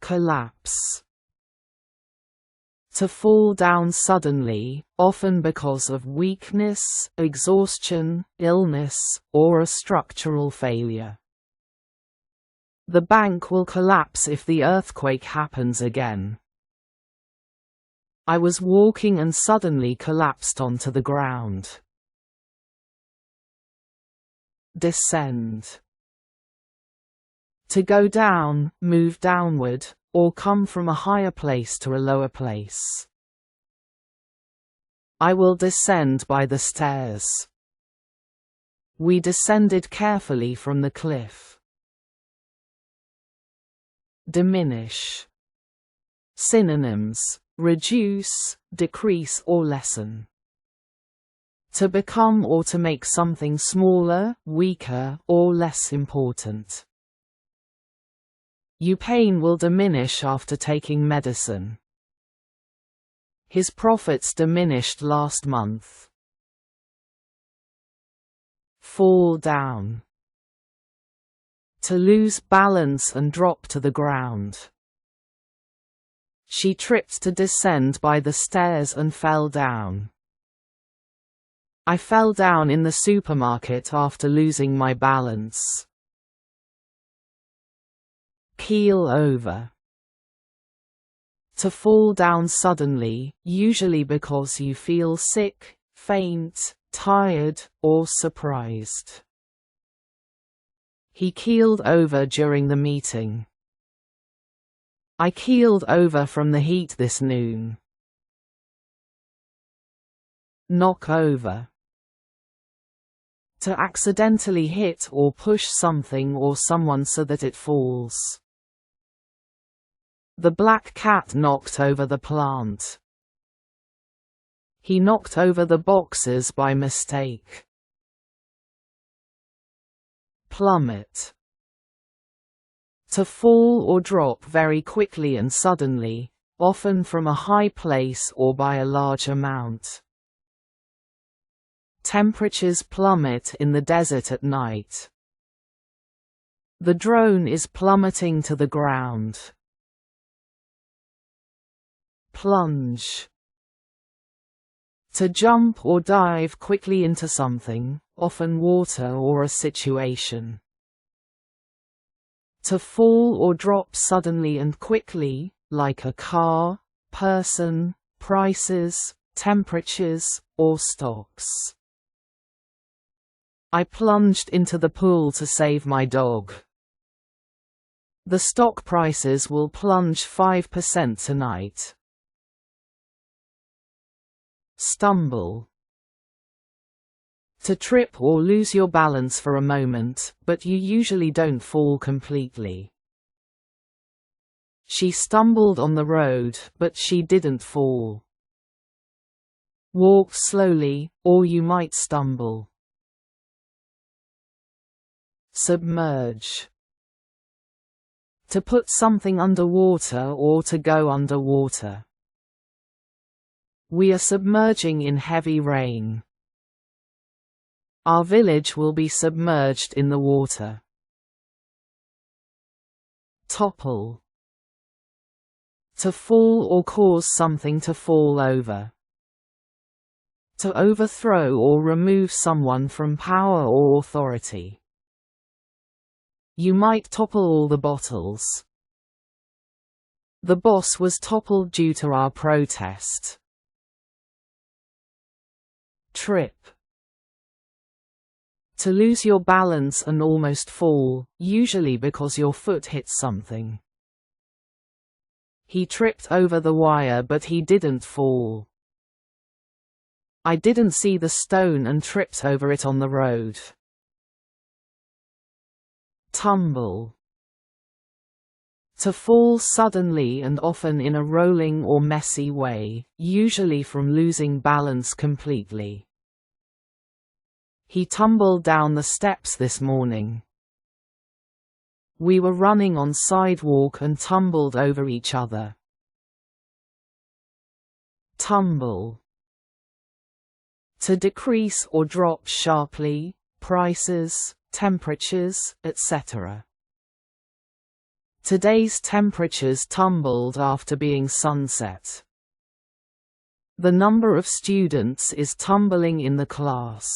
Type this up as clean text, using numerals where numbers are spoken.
collapse. To fall down suddenly, often because of weakness, exhaustion, illness, or a structural failure. The bank will collapse if the earthquake happens again. I was walking and suddenly collapsed onto the ground. Descend. To go down, move downward, or come from a higher place to a lower place. I will descend by the stairs. We descended carefully from the cliff. Diminish. Synonyms: reduce, decrease or lessen. To become or to make something smaller, weaker, or less important. Your pain will diminish after taking medicine. His profits diminished last month. Fall down. To lose balance and drop to the ground. She tripped to descend by the stairs and fell down. I fell down in the supermarket after losing my balance. Keel over. To fall down suddenly, usually because you feel sick, faint, tired, or surprised. He keeled over during the meeting. I keeled over from the heat this noon. Knock over. To accidentally hit or push something or someone so that it falls. The black cat knocked over the plant. He knocked over the boxes by mistake. Plummet. To fall or drop very quickly and suddenly, often from a high place or by a large amount. Temperatures plummet in the desert at night. The drone is plummeting to the ground. Plunge. To jump or dive quickly into something, often water or a situation. To fall or drop suddenly and quickly, like a car, person, prices, temperatures, or stocks. I plunged into the pool to save my dog. The stock prices will plunge 5% tonight. Stumble. To trip or lose your balance for a moment, but you usually don't fall completely. She stumbled on the road, but she didn't fall. Walk slowly, or you might stumble. Submerge. To put something underwater or to go underwater. We are submerging in heavy rain. Our village will be submerged in the water. Topple. To fall or cause something to fall over. To overthrow or remove someone from power or authority. You might topple all the bottles. The boss was toppled due to our protest. Trip. To lose your balance and almost fall, usually because your foot hits something. He tripped over the wire but he didn't fall. I didn't see the stone and tripped over it on the road. Tumble. To fall suddenly and often in a rolling or messy way, usually from losing balance completely. He tumbled down the steps this morning. We were running on sidewalk and tumbled over each other. Tumble. To decrease or drop sharply, prices, temperatures, etc. Today's temperatures tumbled after being sunset. The number of students is tumbling in the class.